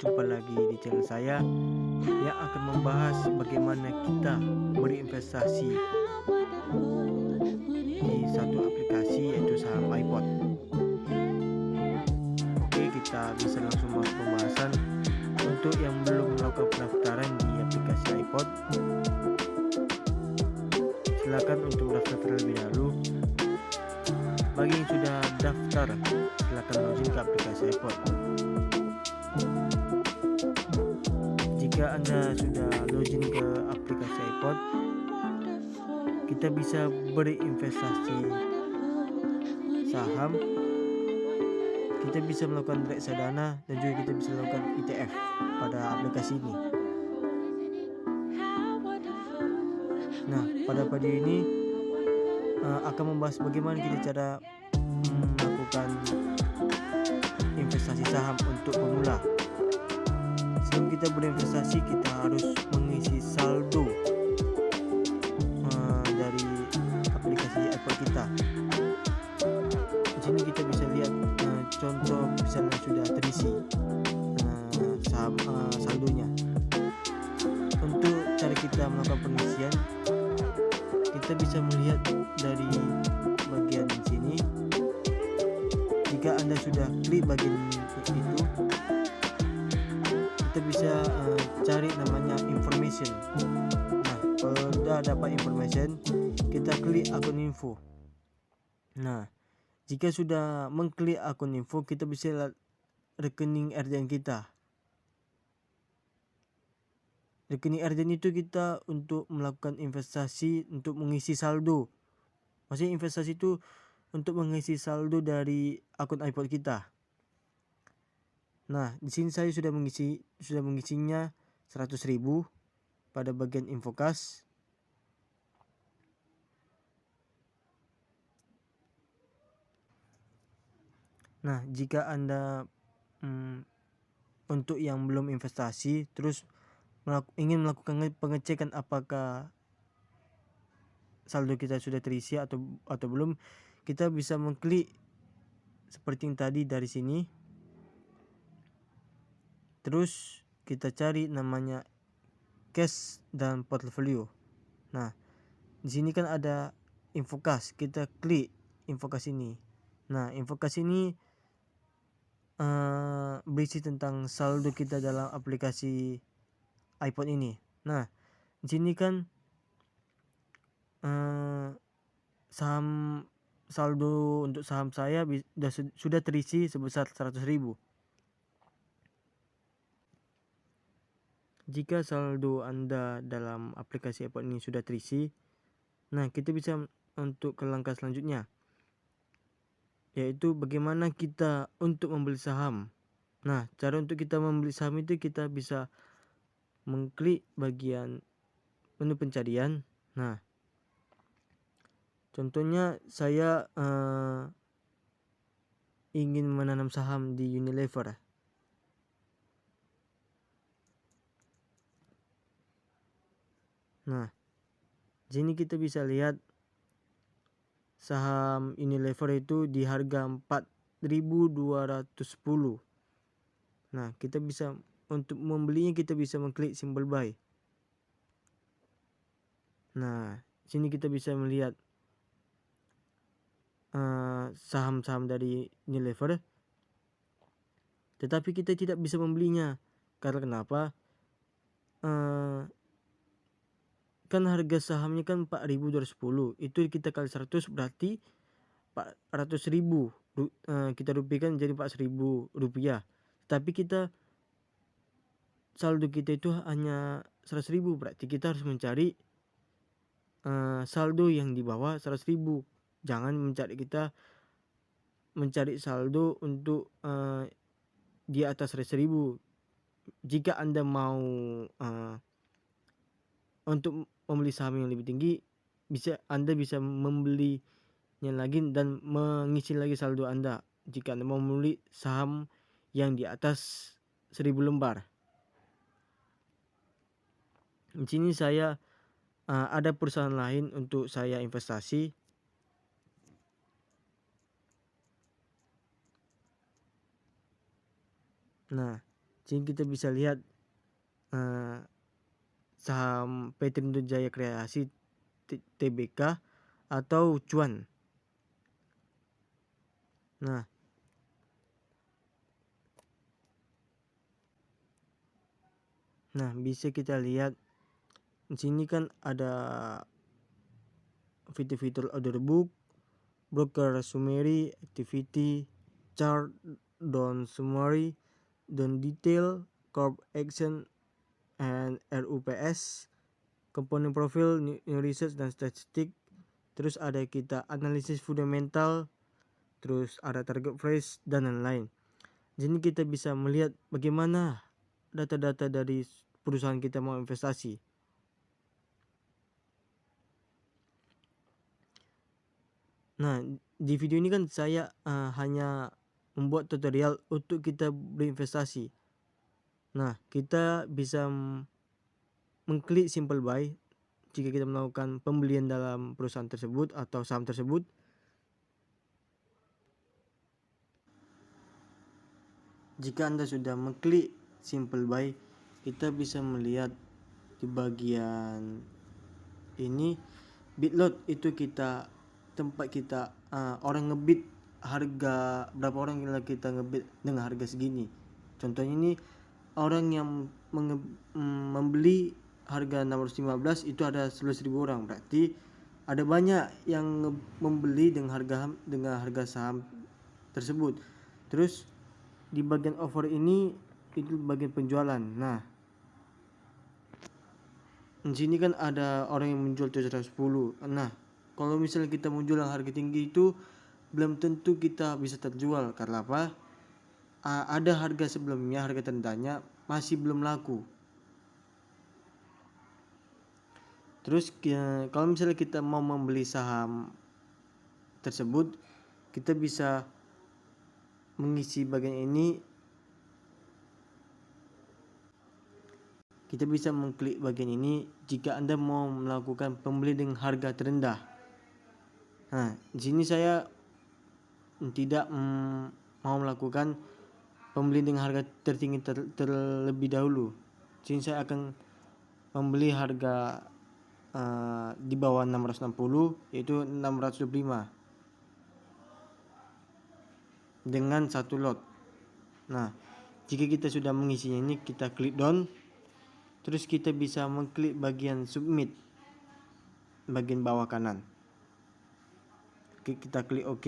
Jumpa lagi di channel saya yang akan membahas bagaimana kita berinvestasi di satu aplikasi yaitu saham iPod. Oke, kita bisa langsung masuk pembahasan. Untuk yang belum melakukan pendaftaran di aplikasi iPod, silakan untuk daftar terlebih dahulu. Bagi yang sudah daftar, silakan login ke aplikasi iPod. Jika Anda sudah login ke aplikasi iPod, kita bisa berinvestasi saham, kita bisa melakukan reksadana, dan juga kita bisa melakukan ETF pada aplikasi ini. Nah, pada video ini akan membahas bagaimana kita cara melakukan investasi saham untuk pemula. Sebelum kita berinvestasi, kita harus mengisi saldo dari aplikasi iPod kita. Di sini kita bisa lihat contoh misalnya sudah terisi saldonya. Untuk cara kita melakukan pengisian, kita bisa melihat dari bagian sini. Jika Anda sudah klik bagian itu, kita bisa cari namanya information. Nah, kalau sudah dapat information, kita klik akun info. Nah, jika sudah mengklik akun info, kita bisa lihat rekening RDN kita. Rekening RDN itu kita untuk melakukan investasi, untuk mengisi saldo. Maksudnya investasi itu untuk mengisi saldo dari akun iPod kita. Nah, di sini saya sudah mengisinya 100.000 pada bagian infokas. Nah, jika Anda untuk yang belum investasi terus ingin melakukan pengecekan apakah saldo kita sudah terisi atau belum, kita bisa mengklik seperti yang tadi dari sini. Terus kita cari namanya cash dan portfolio. Nah, di sini kan ada infokas, kita klik infokas ini. Nah, infokas ini berisi tentang saldo kita dalam aplikasi iPod ini. Nah, di sini kan saham saldo untuk saham saya sudah terisi sebesar 100.000. Jika saldo Anda dalam aplikasi iPod ini sudah terisi, nah kita bisa untuk ke langkah selanjutnya, yaitu bagaimana kita untuk membeli saham. Nah, cara untuk kita membeli saham itu kita bisa mengklik bagian menu pencarian. Nah, contohnya saya ingin menanam saham di Unilever. Nah, di sini kita bisa lihat saham Unilever itu di harga 4.210. Nah, kita bisa untuk membelinya, kita bisa mengklik simbol buy. Nah, sini kita bisa melihat saham-saham dari Unilever, tetapi kita tidak bisa membelinya. Karena kenapa? Kan harga sahamnya kan 4.210, itu kita kali 100 berarti 400.000. Kita rupiahkan jadi 400.000 rupiah. Tapi kita saldo kita itu hanya 100.000, berarti kita harus mencari saldo yang di bawah 100.000. Jangan mencari saldo untuk di atas 100.000. Jika Anda mau untuk membeli saham yang lebih tinggi, Anda bisa membelinya lagi dan mengisi lagi saldo Anda jika Anda mau membeli saham yang di atas 1.000 lembar. Di sini saya ada perusahaan lain untuk saya investasi. Nah, di Jadi kita bisa lihat saham PT Indo Jaya Kreasi TBK atau cuan. Nah, bisa kita lihat di sini kan ada fitur-fitur order book, broker summary, activity, chart, down summary, down detail, corp action, and RUPS, komponen profil, new research, dan statistik. Terus ada kita analisis fundamental, terus ada target price, dan lain-lain. Jadi kita bisa melihat bagaimana data-data dari perusahaan kita mau investasi. Nah, di video ini kan saya hanya membuat tutorial untuk kita berinvestasi. Nah, kita bisa mengklik simple buy jika kita melakukan pembelian dalam perusahaan tersebut atau saham tersebut. Jika Anda sudah mengklik simple buy, kita bisa melihat di bagian ini bid lot, itu kita tempat kita orang ngebid harga, berapa orang yang kita ngebid dengan harga segini. Contohnya ini orang yang membeli harga 615 itu ada 11.000 orang, berarti ada banyak yang membeli dengan harga saham tersebut. Terus di bagian offer ini itu bagian penjualan. Nah, di sini kan ada orang yang menjual 710. Nah, kalau misalnya kita menjual harga tinggi itu belum tentu kita bisa terjual. Karena apa? Ada harga sebelumnya, harga terendahnya masih belum laku. Terus kalau misalnya kita mau membeli saham tersebut, kita bisa mengisi bagian ini. Kita bisa mengklik bagian ini jika Anda mau melakukan pembeli dengan harga terendah. Nah, di sini saya tidak mau melakukan pembeli dengan harga tertinggi terlebih dahulu. Jadi saya akan membeli harga di bawah 660, yaitu 625 dengan satu lot. Nah, jika kita sudah mengisinya ini, kita klik down. Terus kita bisa mengklik bagian submit, bagian bawah kanan. Kita klik OK.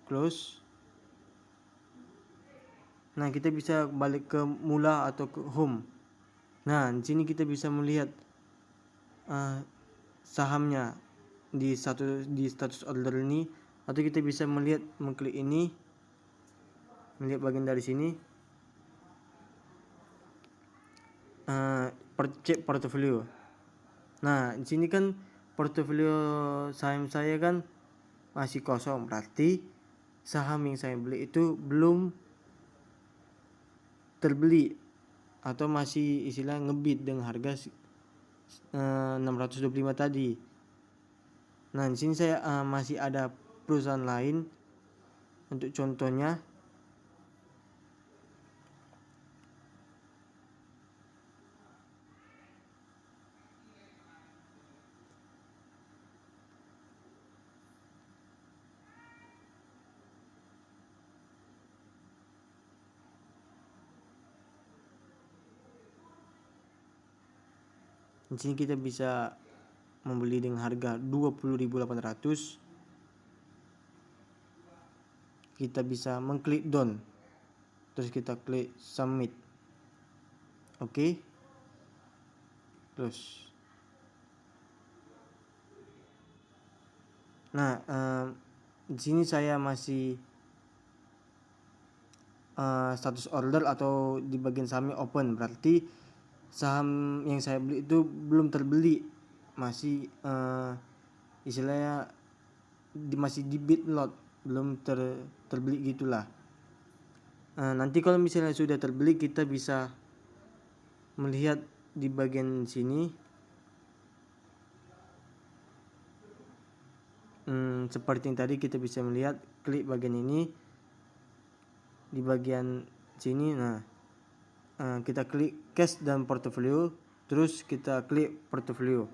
Close. Nah, kita bisa balik ke mula atau ke home. Nah, di sini kita bisa melihat sahamnya di status order ini, atau kita bisa mengklik ini, melihat bagian dari sini, cek portofolio. Nah, di sini kan portofolio saham saya kan masih kosong, berarti saham yang saya beli itu belum terbeli atau masih istilah ngebid dengan harga 625 tadi. Nah, di sini saya masih ada perusahaan lain. Untuk contohnya, di sini kita bisa membeli dengan harga 20.800. Kita bisa mengklik down, terus kita klik submit. Oke. Terus nah, di sini saya masih status order atau di bagian sahamnya open, berarti saham yang saya beli itu belum terbeli, masih istilahnya masih di bid lot, belum terbeli gitulah. Nanti kalau misalnya sudah terbeli, kita bisa melihat di bagian sini. seperti yang tadi kita bisa melihat, klik bagian ini, di bagian sini. Nah, kita klik cash dan portfolio, terus kita klik portfolio.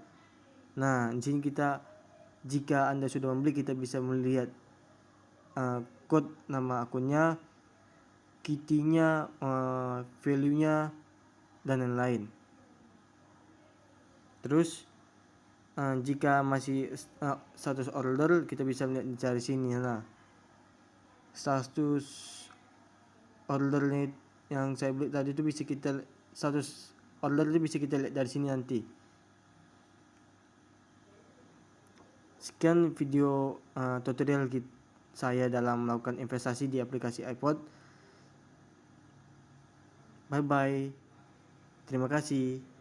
Nah, di sini kita, jika Anda sudah membeli, kita bisa melihat code nama akunnya, kitty-nya, value-nya, dan lain-lain. Terus jika masih status order, kita bisa melihat di sini. Nah, status ordernya yang saya beli tadi itu bisa kita, status order itu bisa kita lihat dari sini nanti. Sekian video tutorial saya dalam melakukan investasi di aplikasi iPod. Bye bye. Terima kasih.